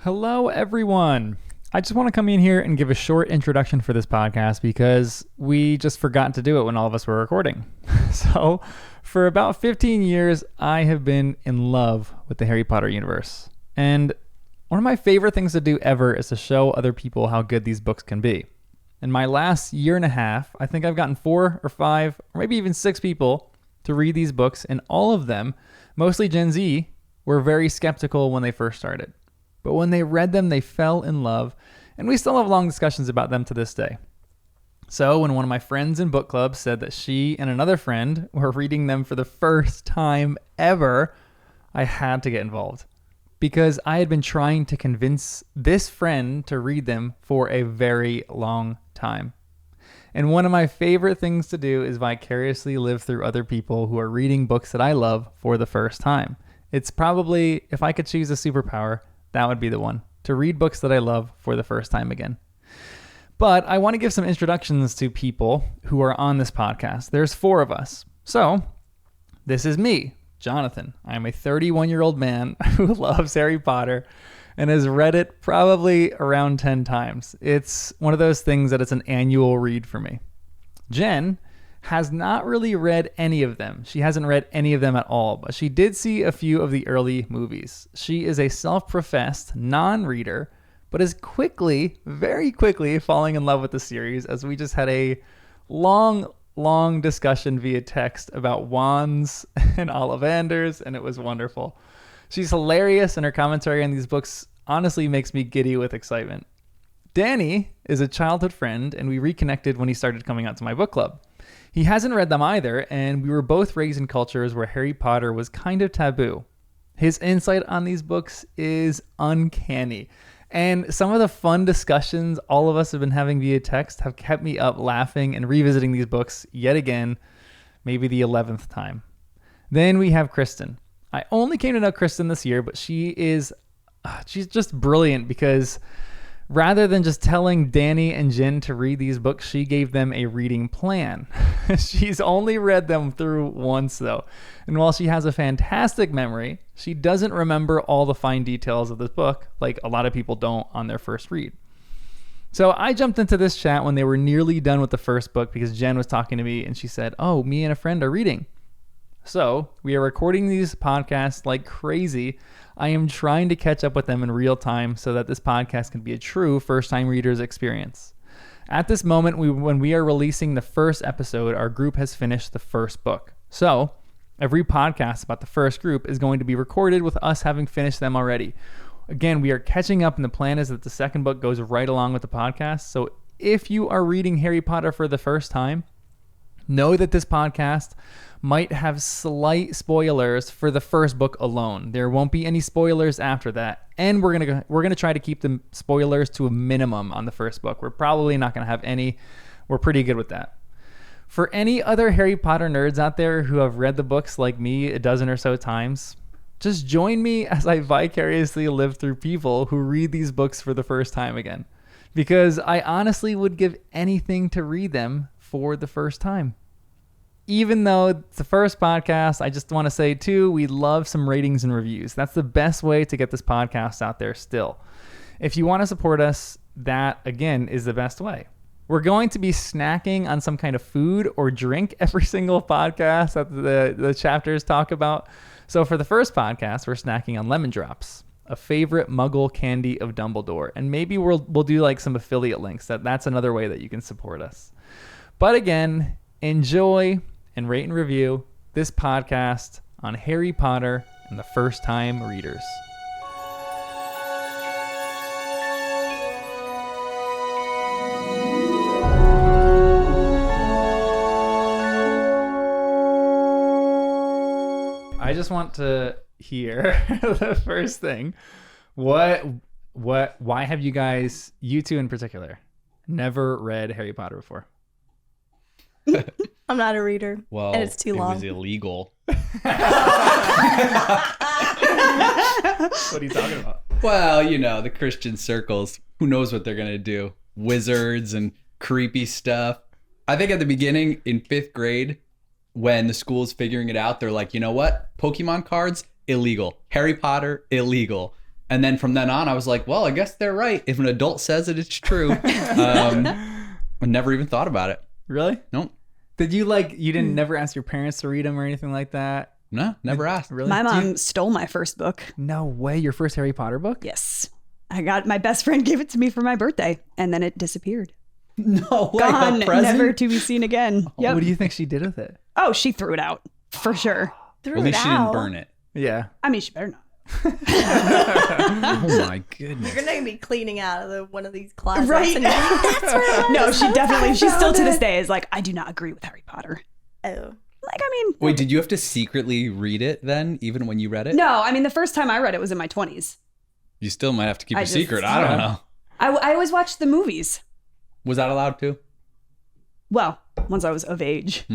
Hello, everyone. I just want to come in here and give a short introduction for this podcast because we just forgot to do it when all of us were recording. So, for about 15 years, I have been in love with the Harry Potter universe. And one of my favorite things to do ever is to show other people how good these books can be. In my last year and a half, I think I've gotten 4 or 5 or maybe even 6 people to read these books, and all of them, mostly Gen Z, were very skeptical when they first started. But when they read them, they fell in love, and we still have long discussions about them to this day. So when one of my friends in book club said that she and another friend were reading them for the first time ever, I had to get involved because I had been trying to convince this friend to read them for a very long time. And one of my favorite things to do is vicariously live through other people who are reading books that I love for the first time. It's probably, if I could choose a superpower, that would be the one, to read books that I love for the first time again. But I want to give some introductions to people who are on this podcast. There's 4 of us. So this is me, Jonathan. I'm a 31-year-old man who loves Harry Potter and has read it probably around 10 times. It's one of those things that it's an annual read for me. Jenn has not really read any of them. She hasn't read any of them at all, but she did see a few of the early movies. She is a self-professed non-reader, but is quickly, very quickly falling in love with the series, as we just had a long discussion via text about wands and Ollivanders, and it was wonderful. She's hilarious, and her commentary on these books honestly makes me giddy with excitement. Danny is a childhood friend, and we reconnected when he started coming out to my book club. He hasn't read them either, and we were both raised in cultures where Harry Potter was kind of taboo. His insight on these books is uncanny, and some of the fun discussions all of us have been having via text have kept me up laughing and revisiting these books yet again, maybe the 11th time. Then we have Kristen. I only came to know Kristen this year, but she's just brilliant because rather than just telling Danny and Jenn to read these books, she gave them a reading plan. She's only read them through once, though. And while she has a fantastic memory, she doesn't remember all the fine details of this book, like a lot of people don't on their first read. So I jumped into this chat when they were nearly done with the first book because Jenn was talking to me and she said, "Oh, me and a friend are reading." So we are recording these podcasts like crazy. I am trying to catch up with them in real time so that this podcast can be a true first-time reader's experience. At this moment, when we are releasing the first episode, our group has finished the first book. So every podcast about the first group is going to be recorded with us having finished them already. Again, we are catching up, and the plan is that the second book goes right along with the podcast. So if you are reading Harry Potter for the first time, know that this podcast might have slight spoilers for the first book alone. There won't be any spoilers after that, and we're gonna try to keep the spoilers to a minimum on the first book. We're probably not gonna have any. We're pretty good with that. For any other Harry Potter nerds out there who have read the books like me a dozen or so times, just join me as I vicariously live through people who read these books for the first time again, because I honestly would give anything to read them for the first time. Even though it's the first podcast, I just want to say, too, we love some ratings and reviews. That's the best way to get this podcast out there still. If you want to support us, that, again, is the best way. We're going to be snacking on some kind of food or drink every single podcast that the chapters talk about. So for the first podcast, we're snacking on lemon drops, a favorite muggle candy of Dumbledore. And maybe we'll do like some affiliate links. That's another way that you can support us. But again, enjoy and rate and review this podcast on Harry Potter and the first-time readers. I just want to hear the first thing. Why have you guys, you two in particular, never read Harry Potter before? I'm not a reader. Well, and it's too long. It was illegal. What are you talking about? Well, you know, the Christian circles. Who knows what they're going to do? Wizards and creepy stuff. I think at the beginning in 5th grade, when the school's figuring it out, they're like, you know what? Pokemon cards, illegal. Harry Potter, illegal. And then from then on, I was like, well, I guess they're right. If an adult says it, it's true. I never even thought about it. Really? Nope. Did you you didn't never ask your parents to read them or anything like that? No, never asked. Really? My mom stole my first book. No way. Your first Harry Potter book? Yes. My best friend gave it to me for my birthday, and then it disappeared. No way. Gone, A present? never to be seen again. Yep. What do you think she did with it? Oh, she threw it out for sure. At least she didn't burn it. Yeah. I mean, she better not. Oh my goodness. You're gonna be cleaning out of one of these closets. Right. And you're like, that's where it was. No, she definitely, she still to this it. day is like, I do not agree with Harry Potter. Oh. Like, I mean. Wait, did you have to secretly read it then, even when you read it? No, I mean, the first time I read it was in my 20s. You still might have to keep I a just- secret. I don't know. I always watched the movies. Was that allowed too? Well, once I was of age.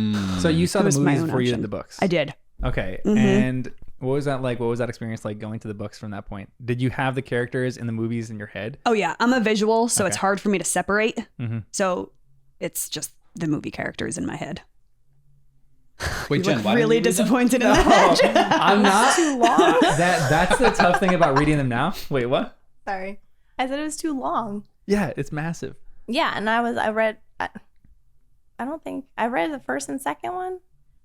So you saw It the was my movies own before you option. did the books? I did. Okay. Mhm. And what was that like? What was that experience like going to the books from that point? Did you have the characters in the movies in your head? Oh, yeah. I'm a visual, so it's Okay. hard for me to separate. Mhm. So it's just the movie characters in my head. Wait, You Jen, look why really didn't you read them? disappointed in that. I'm not too long. That's the tough thing about reading them now. Wait, what? Sorry. I said it was too long. Yeah, it's massive. Yeah, and I read the first and second one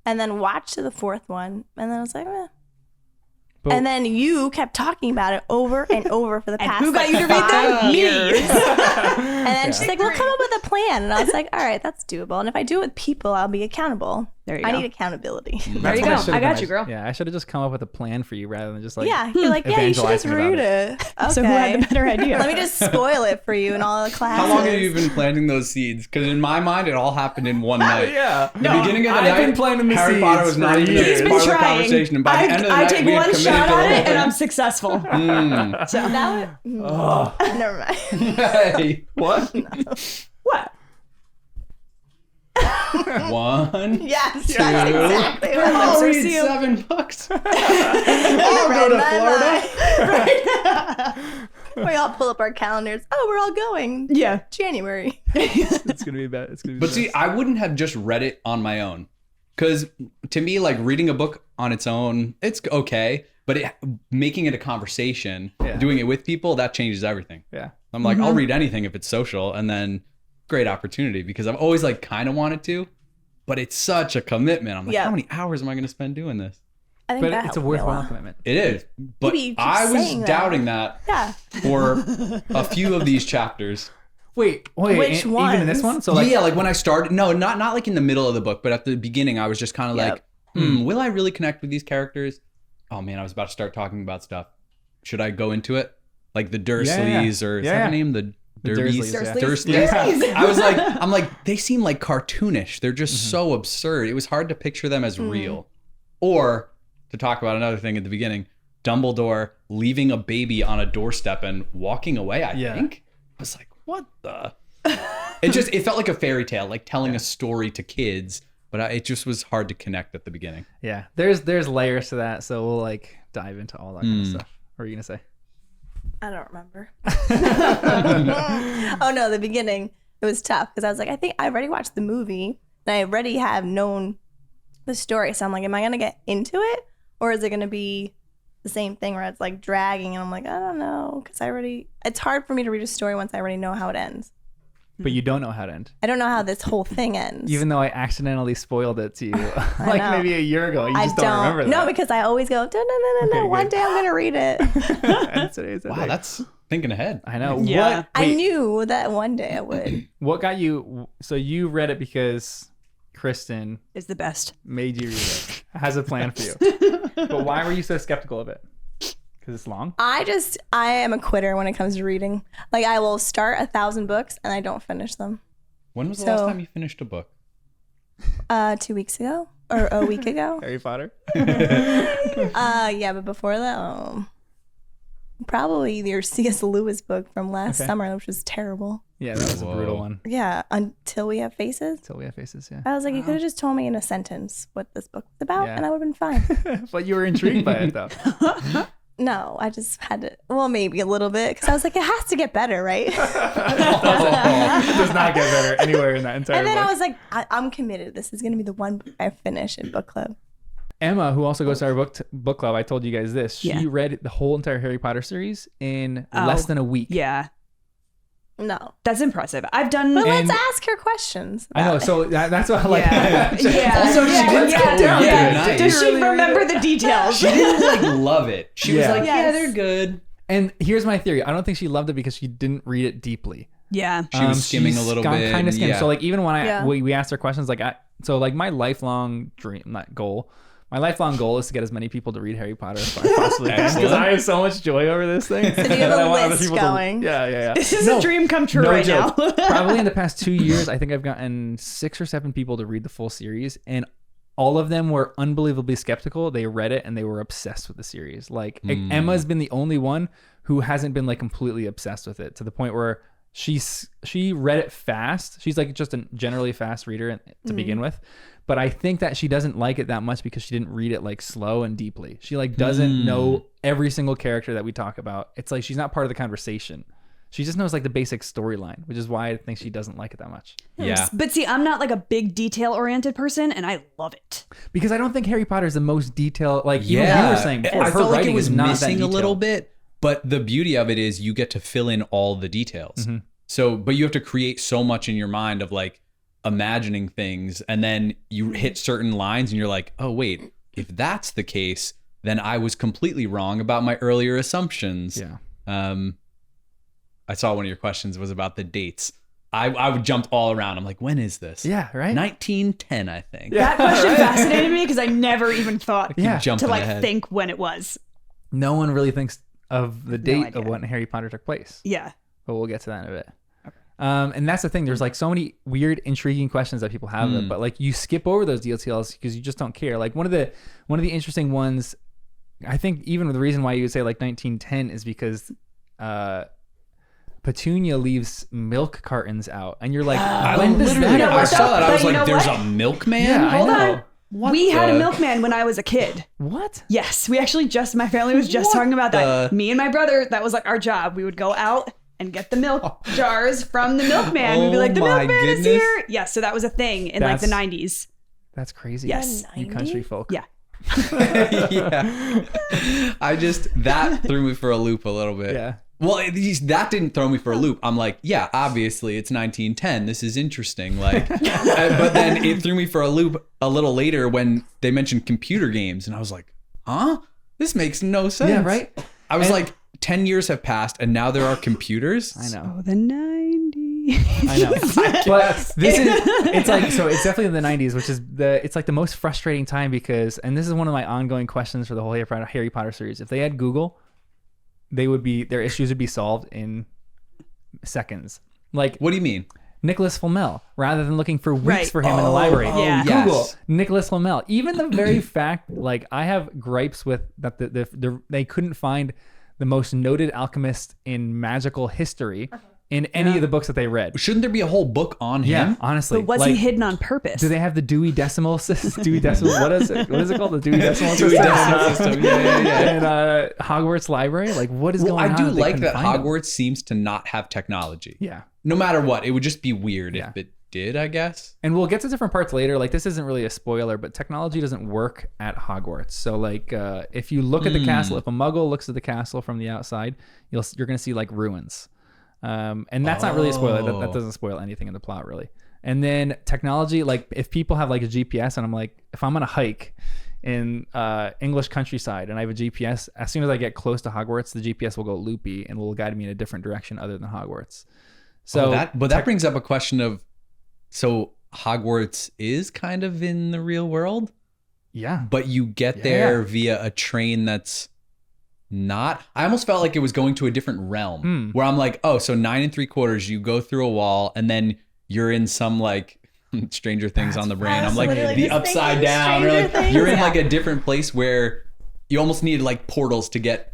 and then watched the fourth one and then I was like, eh. But- And then you kept talking about it over and over for the And past who got like, you to read 5 them? Me. years. And then she's like, we'll come up with a plan. And I was like, all right, that's doable. And if I do it with people, I'll be accountable. There you I go. need accountability. There That's you what go. should've I got done. you, girl. Yeah, I should have just come up with a plan for you rather than just like. Yeah, you're like, yeah, you should just evangelizing about read it. Okay. So who had the better idea? Let me just spoil it for you in all the classes. How long have you been planting those seeds? Because in my mind, it all happened in one night. Yeah. The beginning of the I've night, been planting the Harry seeds Potter was for not even years. a He's been part of the trying. conversation. And by the end of the I night, take we had one committed shot to at it and open. I'm successful. So That would, never mind. Hey, What? what? one. Yes, Two. that's exactly what I'll lips are read sealed. 7 books. I'll go to Florida. We all pull up our calendars. Oh, we're all going. Yeah. January. It's gonna be bad. It's gonna be. But see, I wouldn't have just read it on my own. Because to me, like reading a book on its own, it's okay. But making it a conversation, Yeah. doing it with people, that changes everything. Yeah. I'm like, I'll read anything if it's social, and then great opportunity because I've always like kind of wanted to, but it's such a commitment. I'm like, Yeah. how many hours am I going to spend doing this? I think But that it's a helped me worthwhile lot. commitment. It is, but Maybe you keep I was saying that. doubting that Yeah. for a few of these chapters. Wait. Which Even in this ones? one? So like. yeah, like when I started, no, not like in the middle of the book, but at the beginning, I was just kind of Yep. like, will I really connect with these characters? Oh man, I was about to start talking about stuff. Should I go into it? Like the Dursleys or is that Yeah. the name? The Derbies? Dursleys, yeah. Dursleys. I'm like, they seem like cartoonish. They're just so absurd. It was hard to picture them as real. Or to talk about another thing at the beginning, Dumbledore leaving a baby on a doorstep and walking away, I think. I was like, what the? It felt like a fairy tale, like telling a story to kids, but it just was hard to connect at the beginning. Yeah. There's layers to that, so we'll like dive into all that kind of stuff. What are you gonna say? I don't remember. Oh no, the beginning. It was tough because I was like, I think I already watched the movie and I already have known the story. So I'm like, am I gonna get into it? Or is it gonna be the same thing where it's like dragging and I'm like, I don't know. Because it's hard for me to read a story once I already know how it ends. But you don't know how to end. I don't know how this whole thing ends. Even though I accidentally spoiled it to you like know. maybe a year ago. You I just don't remember that. No, because I always go, no. Okay, One good. day I'm gonna read it. And today's the Wow, day. that's thinking ahead. I know. Yeah. What? I Wait, knew that one day I would. what got you? So you read it because Kristen Is the best. made you read it. Has a plan for you. But why were you so skeptical of it? Because it's long. I am a quitter when it comes to reading. Like I will start 1,000 books and I don't finish them. When was the last So- time you finished a book? 2 weeks ago or a week ago. Harry Potter. Yeah, but before that, probably your C.S. Lewis book from last Okay. summer, which was terrible. Yeah, that was a brutal Whoa. one. Yeah, Until We Have Faces. Till we have faces. Yeah. I was like, you could have just told me in a sentence what this book's about, Yeah. and I would have been fine. But you were intrigued by it though. No, I just had to. Well, maybe a little bit because I was like, it has to get better, right? It does not get better anywhere in that entire And then book. I was like, I'm committed. This is gonna be the one book I finish in book club. Emma, who also goes to our book club, I told you guys this. She read the whole entire Harry Potter series in less than a week. Yeah. No. That's impressive. I've done... But let's ask her questions. I know. So that's what I like. Also, she didn't get down to it. Nice. Does she remember the details? She didn't like love it. She was like, yeah, they're good. And here's my theory. I don't think she loved it because she didn't read it deeply. Yeah. She was skimming a little bit. Kind of skimmed. Yeah. So like even when we asked her questions, like my lifelong goal is to get as many people to read Harry Potter as I possibly can because I have so much joy over this thing. So do you have a list going? Yeah. This is a dream come true right now. Probably in the past 2 years, I think I've gotten 6 or 7 people to read the full series, and all of them were unbelievably skeptical. They read it and they were obsessed with the series. Like Emma's been the only one who hasn't been like completely obsessed with it to the point where she read it fast. She's like just a generally fast reader to begin with. But I think that she doesn't like it that much because she didn't read it like slow and deeply. She like doesn't know every single character that we talk about. It's like she's not part of the conversation. She just knows like the basic storyline, which is why I think she doesn't like it that much. Yeah. But see, I'm not like a big detail-oriented person, and I love it. Because I don't think Harry Potter is the most detailed. Like you were saying before, I felt like it was missing a little bit. But the beauty of it is you get to fill in all the details. So, but you have to create so much in your mind of like imagining things, and then you hit certain lines and you're like, oh wait, if that's the case, then I was completely wrong about my earlier assumptions. Yeah. I saw one of your questions was about the dates. I would jump all around. I'm like, when is this? Yeah, right. 1910, I think. That question fascinated me because I never even thought to like ahead. think when it was. No one really thinks of the date of when Harry Potter took place. Yeah. But we'll get to that in a bit. Okay. And that's the thing. There's like so many weird, intriguing questions that people have, but like you skip over those details because you just don't care. Like one of the interesting ones, I think even the reason why you would say like 1910 is because Petunia leaves milk cartons out, and you're like, when does that? I saw that. I was like, there's a milkman. Yeah, Hold I know. on. We had a milkman when I was a kid. What? Yes, we actually my family was just talking about that. Me and my brother, that was like our job. We would go out and get the milk jars from the milkman. We'd be like, the milkman is here. Yeah, so that was a thing in like the 90s. That's crazy. Yes. You country folk. Yeah. Yeah. That threw me for a loop a little bit. Yeah. Well, that didn't throw me for a loop. I'm like, yeah, obviously it's 1910. This is interesting. Like, but then it threw me for a loop a little later when they mentioned computer games, and I was like, huh? This makes no sense. Yeah, right. I was like, 10 years have passed, and now there are computers. I know. Oh, the 90s. I know. But it's like, so it's definitely in the 90s, which is it's like the most frustrating time because, and this is one of my ongoing questions for the whole Harry Potter series. If they had Google, their issues would be solved in seconds. Like, what do you mean? Nicholas Flamel, rather than looking for weeks for him in the library. Yeah. Google Nicholas Flamel. Even the very fact, like, I have gripes with that they couldn't find the most noted alchemist in magical history in any of the books that they read. Shouldn't there be a whole book on him? Yeah, honestly. But was he hidden on purpose? Do they have the Dewey Decimal System? What is it called? The Dewey Decimal System? Yeah. And Hogwarts Library? Like, what is going on? I do like that Hogwarts seems to not have technology. Yeah. No matter what, it would just be weird if it did, I guess. And we'll get to different parts later. Like, this isn't really a spoiler, but technology doesn't work at Hogwarts. So, like, if you look at the castle, if a Muggle looks at the castle from the outside, you're going to see like ruins. And that's not really a spoiler. That doesn't spoil anything in the plot, really. And then technology, like if people have like a GPS, and I'm like, if I'm on a hike in English countryside and I have a GPS, as soon as I get close to Hogwarts, the GPS will go loopy and will guide me in a different direction other than Hogwarts. So, that brings up a question of, so Hogwarts is kind of in the real world, but you get there via a train that's not. I almost felt like it was going to a different realm where I'm like, oh, so 9 3/4, you go through a wall and then you're in some like Stranger Things on the brain. I'm like the upside down, or like you're in like a different place where you almost need like portals to get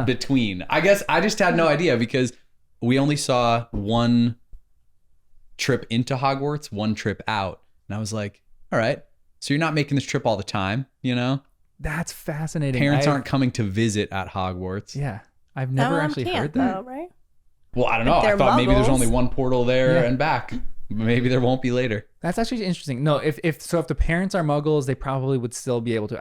between. I guess I just had no idea because we only saw one trip into Hogwarts, one trip out, and I was like, all right, so you're not making this trip all the time, you know? That's fascinating. Parents aren't coming to visit at Hogwarts. Yeah. I've never actually heard that. Though, right? Well, I don't know. I thought maybe there's only one portal there and back. Maybe there won't be later. That's actually interesting. No, if the parents are muggles, they probably would still be able to.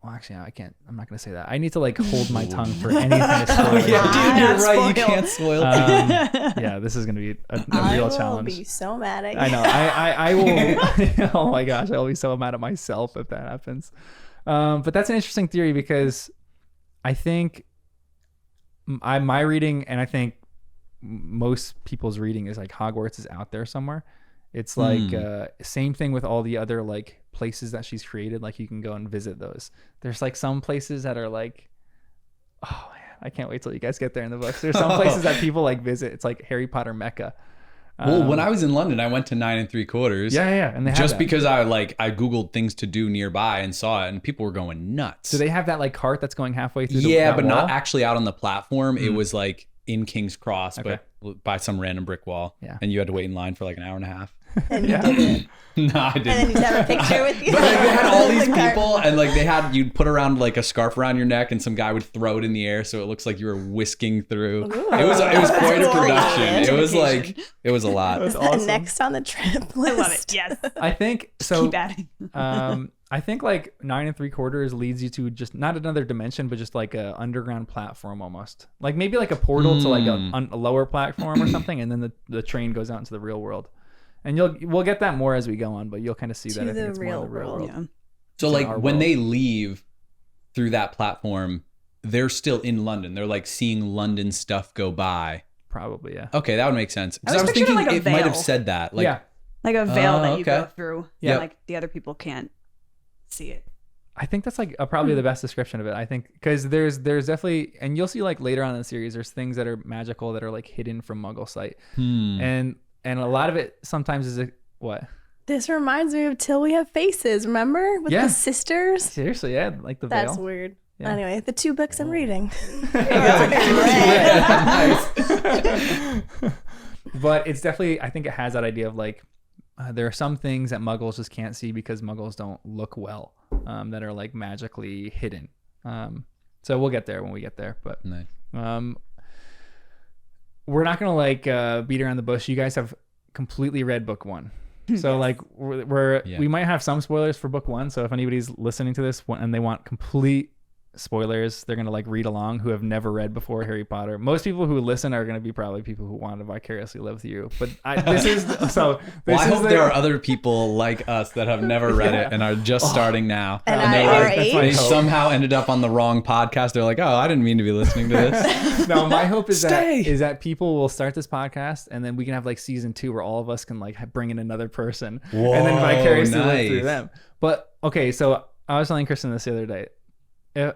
Well, actually, I can't. I'm not going to say that. I need to like hold my tongue for anything to spoil. Dude, you're right. You can't spoil. Yeah, this is going to be a real challenge. I will be so mad at you. I know. I will. Oh my gosh, I will be so mad at myself if that happens. But that's an interesting theory because I think my reading, and I think most people's reading, is like Hogwarts is out there somewhere. It's like same thing with all the other like places that she's created. Like you can go and visit those. There's like some places that are like, oh man, I can't wait till you guys get there in the books. There's some places that people like visit. It's like Harry Potter Mecca. Well, when I was in London, I went to 9 3/4. Yeah, and they have just that. because I googled things to do nearby and saw it, and people were going nuts. Do they have that like cart that's going halfway through? Yeah, but wall? not actually out on the platform. It was like in King's Cross, Okay. but by some random brick wall. Yeah. And you had to wait in line for like an hour and a half. And you didn't. No, I didn't. And then you just have a picture with you. But like, they had all these The cart. people, and like you'd put around like a scarf around your neck, and some guy would throw it in the air, so it looks like you were whisking through. Ooh. It was quite a Cool. production. Yeah. It was like it was a lot. That's Is that awesome. next on the trip list? I love it. Yes. I think so. Keep adding. I think like 9 3/4 leads you to just not another dimension, but just like a underground platform almost. Like maybe like a portal to like a lower platform or something, and then the train goes out into the real world. And we'll get that more as we go on, but you'll kind of see that. I think it's more the real world. Yeah. So in like our when world. they leave through that platform, they're still in London. They're like seeing London stuff go by. Probably, yeah. Okay, that would make sense. Because I I was was picturing thinking like a it might have veil. said that. Like, Yeah. Like a veil that you okay. go through. Yeah. And like the other people can't see it. I think that's like probably the best description of it. I think because there's definitely, and you'll see like later on in the series, there's things that are magical that are like hidden from Muggle sight, and a lot of it sometimes is what. This reminds me of Till We Have Faces, remember? With Yeah. the sisters? Seriously, yeah, like the That's veil. weird. Yeah. Anyway, the 2 books I'm reading. But it's definitely, I think it has that idea of like there are some things that Muggles just can't see because Muggles don't look well, that are like magically hidden. So we'll get there when we get there, but nice. we're not gonna like beat around the bush. You guys have completely read book 1. So like we might have some spoilers for book 1. So if anybody's listening to this and they want complete spoilers, they're gonna like read along who have never read before Harry Potter. Most people who listen are gonna be probably people who want to vicariously live through you. But I hope there are other people like us that have never read it and are just starting now. And they're our like, age. they somehow ended up on the wrong podcast. They're like, oh, I didn't mean to be listening to this. No, my hope is Stay. that people will start this podcast and then we can have like season 2 where all of us can like bring in another person and then vicariously live through nice. them. But okay, so I was telling Kristen this the other day.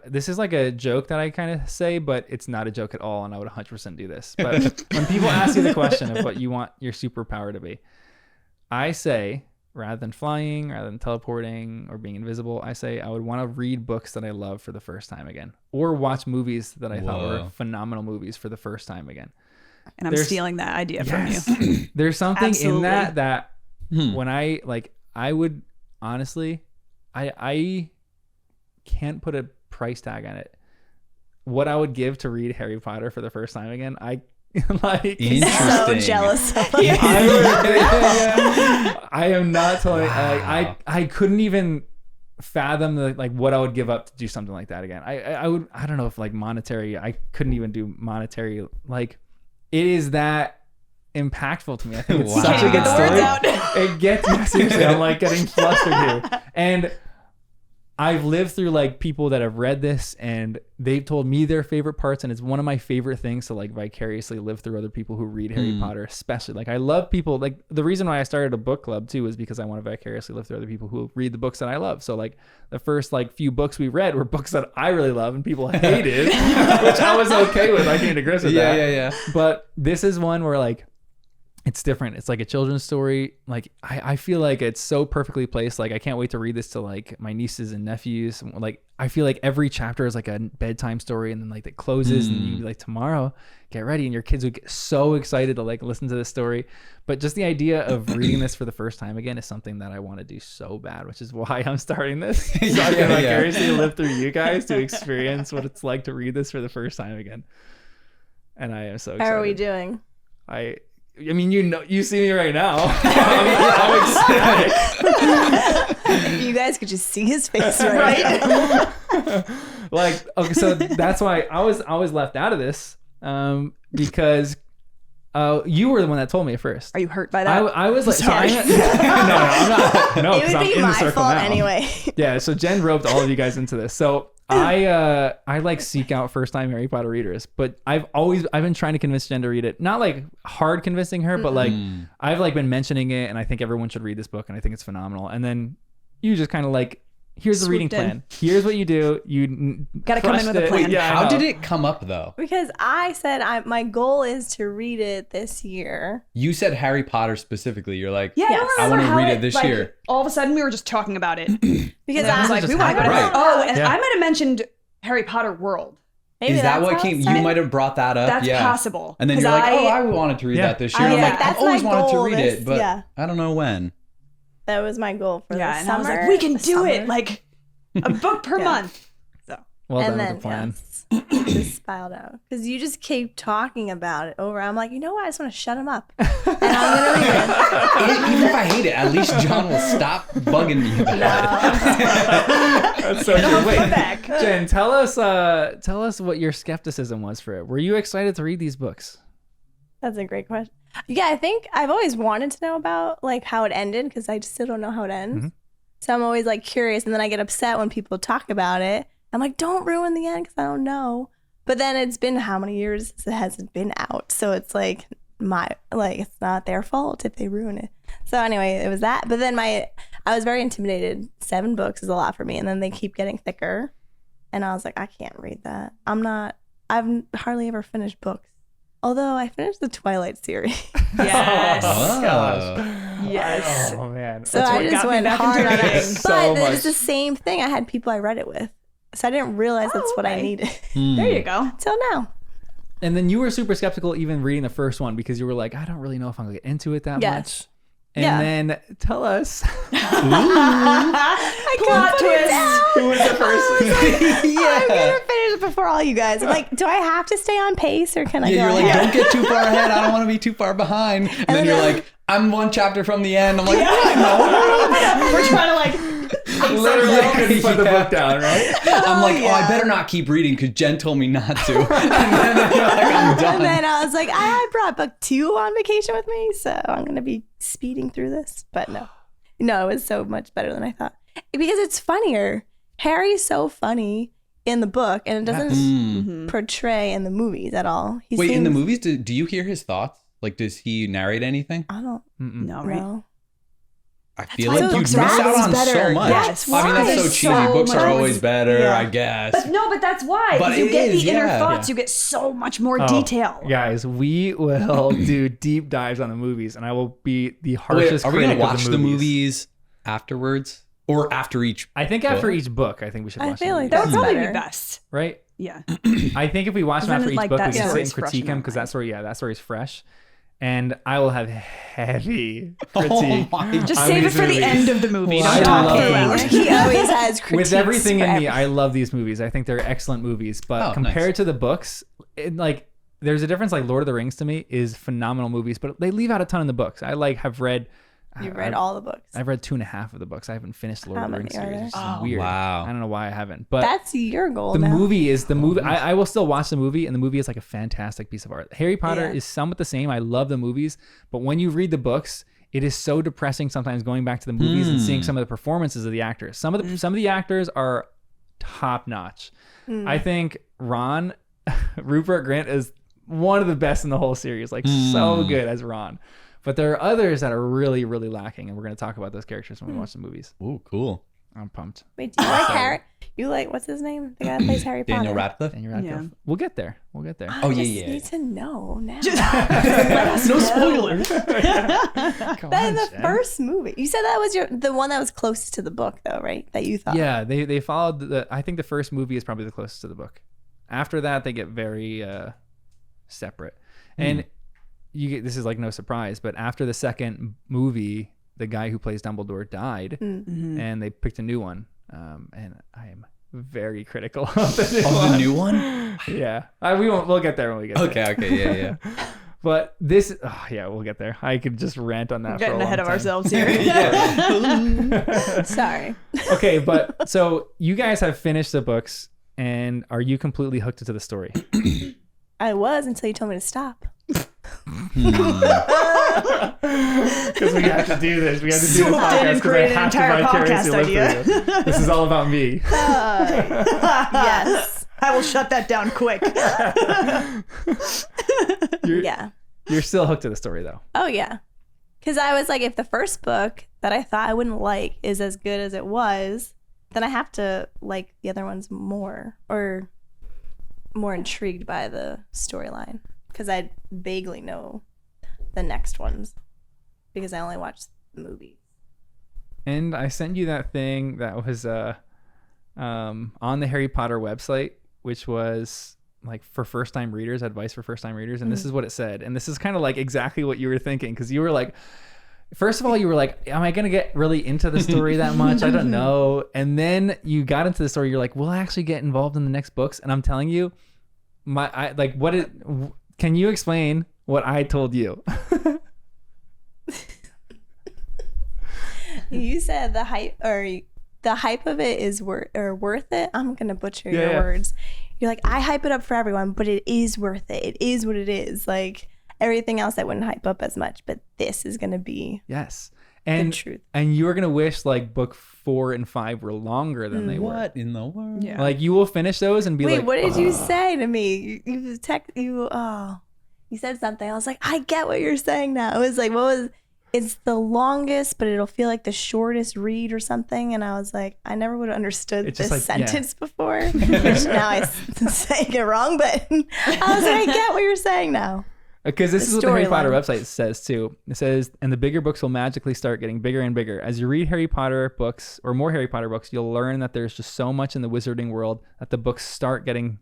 This is like a joke that I kind of say, but it's not a joke at all, and I would 100% do this. But when people ask you the question of what you want your superpower to be, I say, rather than flying, rather than teleporting or being invisible, I say I would want to read books that I love for the first time again, or watch movies that I thought were phenomenal movies for the first time again. And I'm stealing that idea from you. There's something Absolutely. in that when I would honestly, I can't put a price tag on it. What I would give to read Harry Potter for the first time again, I like. Interesting. So jealous of you. I am not telling. I couldn't even fathom what I would give up to do something like that again. I would. I don't know if like monetary. I couldn't even do monetary. Like it is that impactful to me. I think it's such a good story. It gets me seriously. I'm like getting flustered here, and I've lived through like people that have read this and they've told me their favorite parts, and it's one of my favorite things to like vicariously live through other people who read Harry Potter, especially. Like I love people, like the reason why I started a book club too is because I want to vicariously live through other people who read the books that I love. So like the first like few books we read were books that I really love and people hated, which I was okay with. I came to grips with that. Yeah. But this is one where like it's different. It's like a children's story. Like I feel like it's so perfectly placed. Like I can't wait to read this to like my nieces and nephews. Like I feel like every chapter is like a bedtime story, and then like it closes and you like tomorrow get ready, and your kids would get so excited to like listen to this story. But just the idea of reading this for the first time again is something that I want to do so bad, which is why I'm starting this. So I can vicariously live through you guys to experience what it's like to read this for the first time again. And I am so excited. How are we doing? I mean, you see me right now. I'm ecstatic. You guys could just see his face right. Like, okay, so that's why I was left out of this, because you were the one that told me at first. Are you hurt by that? I was like, Sorry. no, I'm not. No, It because would I'm be in the my circle fault now. anyway. Yeah, so Jen roped all of you guys into this. So I like seek out first time Harry Potter readers, but I've been trying to convince Jen to read it. Not like hard convincing her, but like I've like been mentioning it, and I think everyone should read this book, and I think it's phenomenal. And then you just kind of like, here's the reading plan. Here's what you do. You gotta come in with a plan. Wait, how did it come up though? Because I said my goal is to read it this year. You said Harry Potter specifically. You're like, Yeah, Yes. I want to read it this year. All of a sudden, we were just talking about it. Because I was like, just we want to go to happened. Oh, and Yeah. I might have mentioned Harry Potter World. maybe Is that that's what how came? it You started. might have brought that up. That's yeah. possible. And then 'Cause you're like, I- I wanted to read that this year. I was I'm like, like, that's I've always my wanted to goal read this- it, but yeah. I don't know when. That was my goal for Yeah, the and summer. I was like, we can the do summer. it. Like a book per Yeah. month. So Well and done then with the plan. yes, it just spiraled out because you just keep talking about it over. I'm like, you know what? I just want to shut him up, and I'm gonna read it. Even if I hate it, at least John will stop bugging me about it. That's so true. Wait, back. Jen, tell us what your skepticism was for it. Were you excited to read these books? That's a great question. Yeah, I think I've always wanted to know about like how it ended because I just still don't know how it ends. Mm-hmm. So I'm always like curious, and then I get upset when people talk about it. I'm like, don't ruin the end because I don't know. But then it's been how many years it hasn't been out, so it's like it's not their fault if they ruin it. So anyway, it was that. But then I was very intimidated. 7 books is a lot for me, and then they keep getting thicker, and I was like, I can't read that. I've hardly ever finished books. Although I finished the Twilight series. yes, Oh. Gosh. yes. Oh man. So That's I what just got me went back hard into on reading. it. So But much. it's the same thing. I had people I read it with. So I didn't realize that's what I okay. needed There you go. until now. And then you were super skeptical even reading the first one because you were like, I don't really know if I'm gonna get into it that Yes. much. And Yeah. then tell us I Plot couldn't put it twist. down. who was the first. I'm gonna finish it before all you guys. I'm like, do I have to stay on pace or can I Yeah, go you're like, ahead? don't get too far ahead. I don't want to be too far behind. And then you're like, I'm 1 chapter from the end. I'm like, no. We're trying to like. Literally couldn't put the Yeah. book down, right? I'm like, oh, I yeah. better not keep reading because Jen told me not to. And then you're like, I'm done. And then I was like, I brought book 2 on vacation with me, so I'm gonna be speeding through this. But no, it was so much better than I thought because it's funnier. Harry's so funny in the book, and it doesn't portray in the movies at all. He Wait, in the seems- movies, do you hear his thoughts? Like, does he narrate anything? I don't No, right? know. I feel why like you'd books miss are out always on better. so much. Yes, I mean, why? that's so There's cheesy. so Books are much- always better, Yeah. I guess. But no, but that's why. But You it get is, the inner yeah. thoughts. You get so much more Oh, detail. Guys, we will do deep dives on the movies, and I will be the harshest Wait, are we critic gonna of watch the movies afterwards or after each? I think after each book, I think we should I watch feel the like movies. That would probably better. be best. Right? Yeah. I think if we watch them Then, after each like, book, we that can sit story's and fresh critique in our him because mind. that story, that story's fresh. And I will have heavy Oh critique. my Just on save it these for the movies. end of the movie. I Don't talk love throughout. them. He always has critiques With everything in for me, I love these movies. I think they're excellent movies. But Oh, compared nice. to the books, like there's a difference. Like Lord of the Rings to me is phenomenal movies, but they leave out a ton in the books. I have read. You've read all the books. I've read 2.5 of the books. I haven't finished Lord How of the Rings many are series. there? Which is Oh, weird. wow. I don't know why I haven't. But That's your goal the now. movie is the movie. I will still watch the movie, and the movie is like a fantastic piece of art. Harry Potter Yeah. is somewhat the same. I love the movies, but when you read the books, it is so depressing sometimes going back to the movies and seeing some of the performances of the actors. Some of the actors are top notch. I think Ron, Rupert Grint is one of the best in the whole series. Like so good as Ron. But there are others that are really, really lacking, and we're going to talk about those characters when we watch the movies. Ooh, cool. I'm pumped. Wait, do you like Harry? You like, what's his name? The guy that plays Harry Potter. Daniel Radcliffe? And you're right. Yeah. We'll get there. Oh, I yeah, just yeah. need to know now. No spoiler. Come That on, in the Jen. first movie. You said that was the one that was closest to the book, though, right? That you thought. Yeah, they followed I think the first movie is probably the closest to the book. After that, they get very separate. And this is like no surprise, but after the second movie, the guy who plays Dumbledore died, and they picked a new one. And I am very critical of the new Oh, one. the new one? Yeah, we'll get there when we get there. Okay, yeah. But this, we'll get there. I could just rant on that. We're getting for a ahead long of time. ourselves here. Sorry. Okay, but so you guys have finished the books, and are you completely hooked into the story? I was until you told me to stop. Because we have to do this. We have to do this podcast because I have to vicariously live through you. This is all about me. Yes. I will shut that down quick. You're still hooked to the story, though. Oh, yeah. Because I was like, if the first book that I thought I wouldn't like is as good as it was, then I have to like the other ones more, or more intrigued by the storyline. Because I vaguely know the next ones because I only watched the movies. And I sent you that thing that was on the Harry Potter website, which was like for first-time readers, advice for first-time readers. And this is what it said. And this is kind of like exactly what you were thinking, because you were like, first of all, you were like, am I going to get really into the story that much? I don't know. And then you got into the story. You're like, we'll actually get involved in the next books. And I'm telling you, can you explain what I told you? You said the hype of it is worth it. I'm gonna butcher your words. You're like, I hype it up for everyone, but it is worth it. It is what it is. Like everything else I wouldn't hype up as much, but this is gonna be and the truth. And you were gonna wish like book 4 and 5 were longer than they were. What in the world? Yeah. Like you will finish those and be Wait, like, what did you say to me? You said something. I was like, I get what you're saying now. It was like, it's the longest, but it'll feel like the shortest read or something. And I was like, I never would have understood this sentence before. Which now I'm saying it wrong, but I was like, I get what you're saying now. Because this is what the Harry Potter website says too. It says, and the bigger books will magically start getting bigger and bigger. As you read Harry Potter books or more Harry Potter books, you'll learn that there's just so much in the wizarding world that the books start getting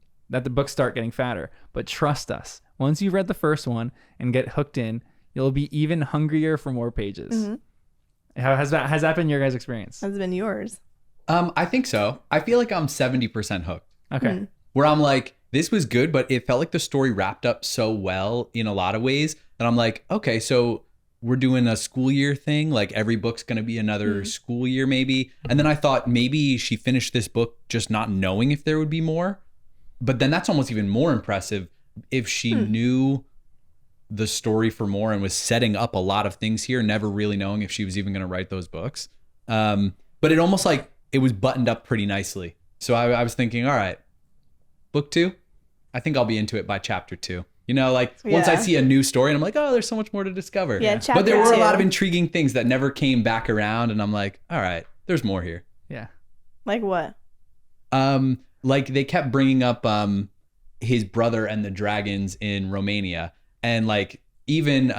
fatter. But trust us, once you've read the first one and get hooked in, you'll be even hungrier for more pages. Mm-hmm. Has that been your guys' experience? Has been yours? I think so. I feel like I'm 70% hooked. Okay. Mm-hmm. Where I'm like, this was good, but it felt like the story wrapped up so well in a lot of ways that I'm like, okay, so we're doing a school year thing. Like every book's going to be another school year maybe. And then I thought maybe she finished this book just not knowing if there would be more. But then that's almost even more impressive if she knew the story for more and was setting up a lot of things here, never really knowing if she was even going to write those books. But it almost like it was buttoned up pretty nicely. So I was thinking, all right, book 2, I think I'll be into it by chapter 2. You know, like once I see a new story and I'm like, oh, there's so much more to discover. Yeah, chapter but there were 2. a lot of intriguing things that never came back around. And I'm like, all right, there's more here. Yeah. Like what? Like they kept bringing up his brother and the dragons in Romania. And like even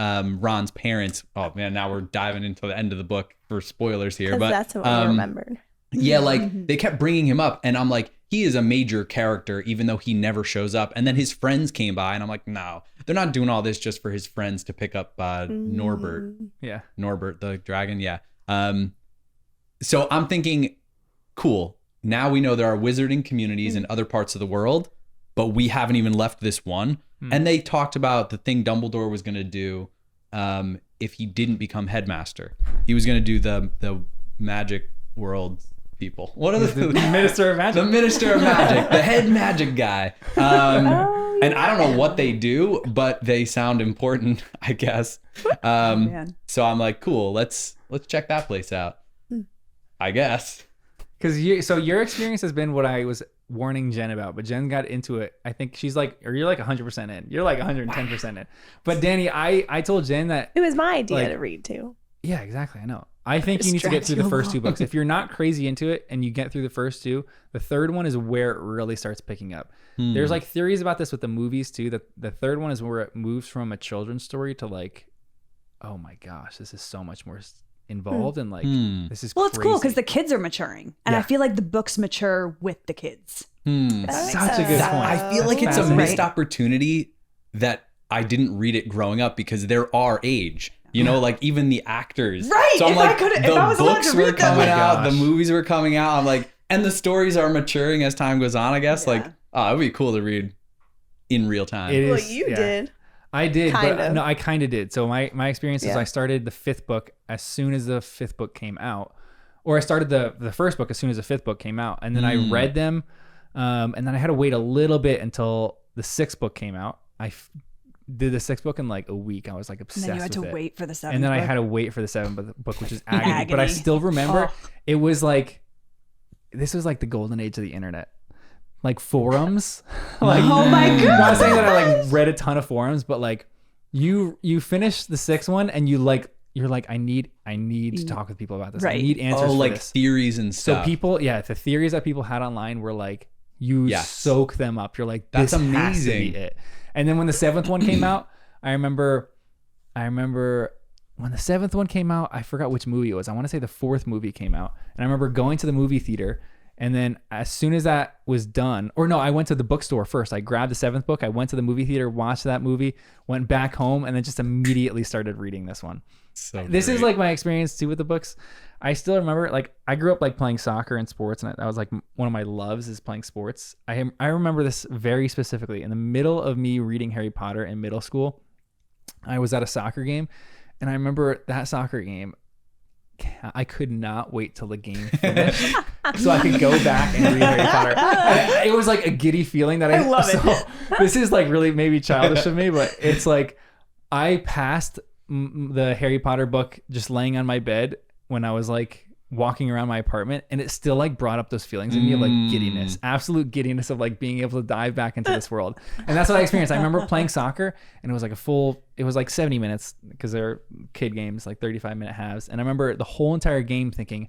Ron's parents, oh man, now we're diving into the end of the book for spoilers here. But that's what I remembered. Yeah, like they kept bringing him up and I'm like, he is a major character, even though he never shows up. And then his friends came by and I'm like, no, they're not doing all this just for his friends to pick up Norbert. Yeah. Norbert, the dragon. Yeah. So I'm thinking, cool. Now we know there are wizarding communities in other parts of the world, but we haven't even left this one. And they talked about the thing Dumbledore was going to do if he didn't become headmaster. He was going to do the magic world people. What are the Minister of Magic? The Minister of Magic, the head magic guy. And I don't know what they do, but they sound important, I guess. So I'm like, cool, let's check that place out. I guess. Because your experience has been what I was warning Jen about, but Jen got into it. I think she's like, or you're like 100% in. You're like 110% in. But Danny, I told Jen that it was my idea to read too. Yeah, exactly. I know. I think you need to get through the first 2 books. If you're not crazy into it and you get through the first 2, the third one is where it really starts picking up. There's like theories about this with the movies too, that the third one is where it moves from a children's story to like, oh my gosh, this is so much more involved and like this is it's cool because the kids are maturing and I feel like the books mature with the kids. That's such a good point. I feel like it's a missed opportunity that I didn't read it growing up because they're our age. You know, like even the actors. Right. So I'm if like, if I was the books were coming out, gosh. the movies were coming out. I'm like, and the stories are maturing as time goes on, I guess. Yeah. Like, oh, it would be cool to read in real time. It Well, is, you did. I did, Kind but of. no, I kind of did. So my experience is Yeah. I started the 5th book as soon as the 5th book came out, or I started the first book as soon as the 5th book came out, and then I read them, and then I had to wait a little bit until the 6th book came out. Did the 6th book in like a week. I was like obsessed And then you had with to it. wait for the 7th And then I book. had to wait for the 7th book, which is agony. But I still remember it was like, this was like the golden age of the internet. Like forums. Like, oh my God. I'm not saying that I like read a ton of forums, but like you finish the 6th one and you're like, I need to talk with people about this. Right. I need answers for like this. theories and stuff. So people, the theories that people had online were like, you soak them up. You're like, That's this amazing. has to be it. And then when the 7th one came out, I remember when the 7th one came out, I forgot which movie it was. I want to say the 4th movie came out. And I remember going to the movie theater. And then as soon as that was done, or no, I went to the bookstore first. I grabbed the 7th book. I went to the movie theater, watched that movie, went back home, and then just immediately started reading this one. This is like my experience too with the books. I still remember, like, I grew up like playing soccer and sports, and that was like one of my loves is playing sports. I remember this very specifically. In the middle of me reading Harry Potter in middle school, I was at a soccer game, and I remember that soccer game, I could not wait till the game finished so I could go back and read Harry Potter. It was like a giddy feeling that I love it. This is like really maybe childish of me, but it's like I passed the Harry Potter book just laying on my bed when I was like walking around my apartment, and it still like brought up those feelings in me of like giddiness, absolute giddiness of like being able to dive back into this world. And that's what I experienced. I remember playing soccer, and it was like it was like 70 minutes because they're kid games, like 35-minute halves. And I remember the whole entire game thinking,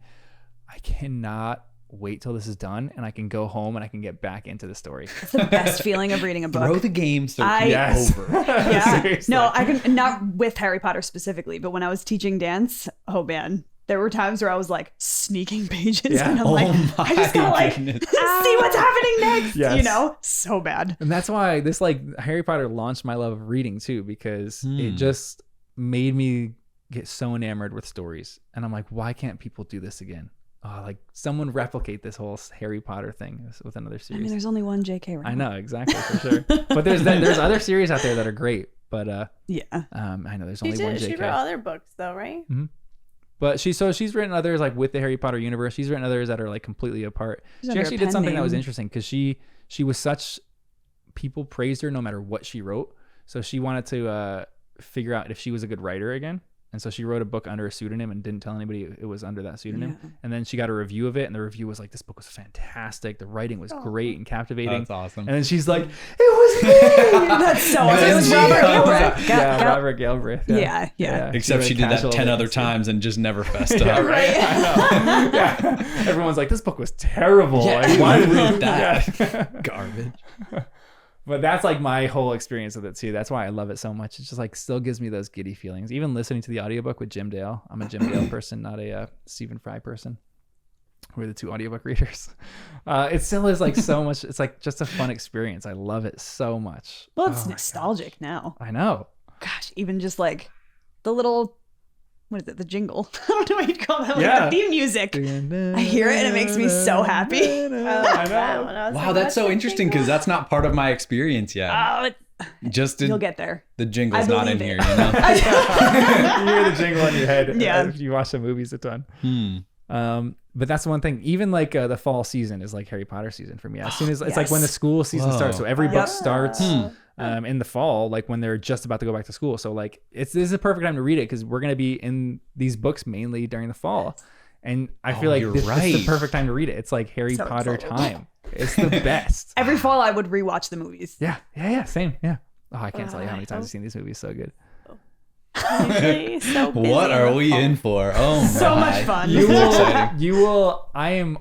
I cannot wait till this is done and I can go home and I can get back into the story. It's the best feeling of reading a book. Throw the game so over. Yeah. Seriously. No, I can not with Harry Potter specifically, but when I was teaching dance, oh man, there were times where I was like sneaking pages and I'm like, I just gotta like see what's happening next. Yes. You know, so bad. And that's why this like Harry Potter launched my love of reading too, because it just made me get so enamored with stories. And I'm like, why can't people do this again? Oh, like someone replicate this whole Harry Potter thing with another series. I mean, there's only one J.K. Rowling. I know, exactly, for sure. But there's other series out there that are great. But yeah, I know there's only one J.K. She wrote other books though, right? Mm-hmm. But she's written others like with the Harry Potter universe. She's written others that are like completely apart. She actually did something that was interesting because she was such, people praised her no matter what she wrote. So she wanted to figure out if she was a good writer again. And so she wrote a book under a pseudonym and didn't tell anybody it was under that pseudonym. Yeah. And then she got a review of it, and the review was like, this book was fantastic. The writing was great and captivating. That's awesome. And then she's like, it was me. That's so awesome. It was Robert Galbraith. Robert Galbraith. Yeah. Except she did that 10 other times and just never fessed up. Right? I know. Yeah. Everyone's like, this book was terrible. Yeah, like, why did we read do that? Garbage. But that's like my whole experience with it too. That's why I love it so much. It just like still gives me those giddy feelings. Even listening to the audiobook with Jim Dale. I'm a Jim Dale person, not a Stephen Fry person. We're the two audiobook readers. It still is like so much. It's like just a fun experience. I love it so much. Well, it's nostalgic now. I know. Gosh, even just like the little, what is it? The jingle. I don't know what you'd call that. Like Yeah. the theme music. I hear it and it makes me so happy. I know. Wow, that's so interesting because that's not part of my experience yet. Oh, Just you'll get there. The jingle's not in believe here, it. you know? You hear the jingle in your head if you watch the movies a ton. But that's one thing. Even like the fall season is like Harry Potter season for me. As soon as it's like when the school season starts, so every book starts in the fall, like when they're just about to go back to school. So like this is a perfect time to read it because we're gonna be in these books mainly during the fall, and I feel like this is the perfect time to read it. It's like Harry Potter time. It's the best. Every fall, I would rewatch the movies. Yeah, same. Yeah. Oh, I can't tell you how many times I've seen these movies. So good. So What are we in for? Oh my. So much fun. You will. I am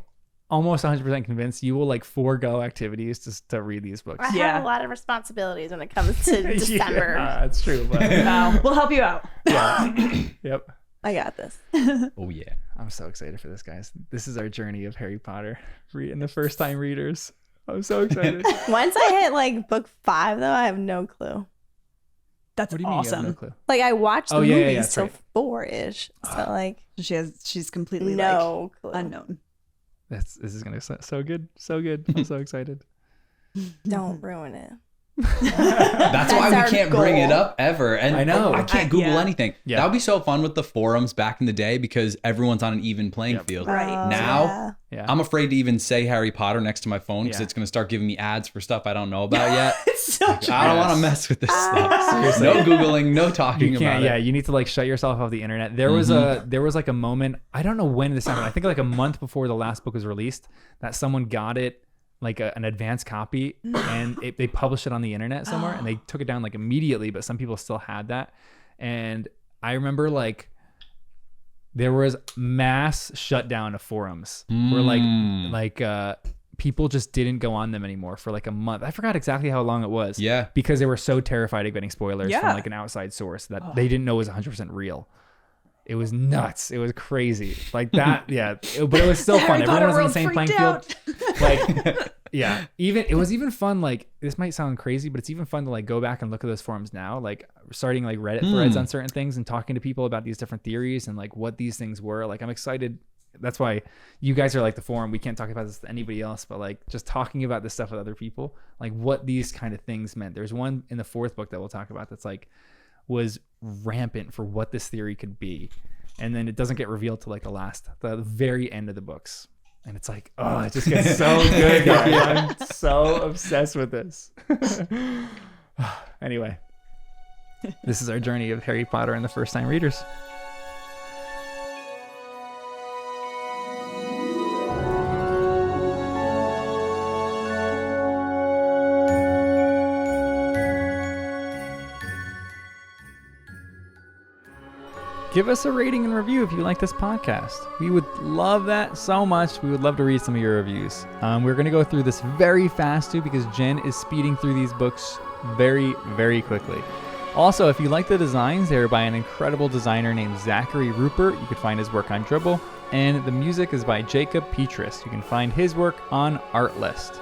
almost 100% convinced you will like forego activities to read these books. I have a lot of responsibilities when it comes to December. Yeah, that's true. But We'll help you out. yeah. Yep. I got this. Oh yeah. I'm so excited for this, guys. This is our journey of Harry Potter. And the first time readers. I'm so excited. Once I hit like book 5, though, I have no clue. That's What do you mean? You have awesome. no clue? Like I watched the yeah, movies that's till right. 4-ish, so like She's completely no like clue. unknown. This is gonna sound so good. So good. I'm so excited. Don't ruin it. That's why we can't bring it up ever. And I know. I can't Google anything. Yeah. That would be so fun with the forums back in the day because everyone's on an even playing field. Right. Now, Yeah. I'm afraid to even say Harry Potter next to my phone because it's going to start giving me ads for stuff I don't know about yet. It's so true. I don't want to mess with this stuff. Seriously. No Googling, no talking You can't, about yeah, it. you need to like shut yourself off the internet. There was like a moment, I don't know when this happened. I think like a month before the last book was released, that someone got it like an advanced copy and they published it on the internet somewhere and they took it down like immediately, but some people still had that. And I remember like there was mass shutdown of forums where like people just didn't go on them anymore for like a month. I forgot exactly how long it was. Yeah. Because they were so terrified of getting spoilers from Yeah. like an outside source that they didn't know was 100% real. It was nuts. It was crazy. Like that, yeah. But it was still fun. Harry Potter Everyone was on the world same playing freaked field. Like, yeah. It was even fun. Like, this might sound crazy, but it's even fun to like go back and look at those forums now. Like, starting like Reddit threads on certain things and talking to people about these different theories and like what these things were. Like, I'm excited. That's why you guys are like the forum. We can't talk about this to anybody else, but like just talking about this stuff with other people, like what these kind of things meant. There's one in the 4th book that we'll talk about that's like was rampant for what this theory could be. And then it doesn't get revealed to like the very end of the books. And it's like, oh, it just gets so good, guys. I'm so obsessed with this. Anyway, this is our journey of Harry Potter and the First Time Readers. Give us a rating and review if you like this podcast. We would love that so much. We would love to read some of your reviews. We're going to go through this very fast too because Jen is speeding through these books very, very quickly. Also, if you like the designs, they're by an incredible designer named Zachary Rupert. You can find his work on Dribble. And the music is by Jacob Petrus. You can find his work on Artlist.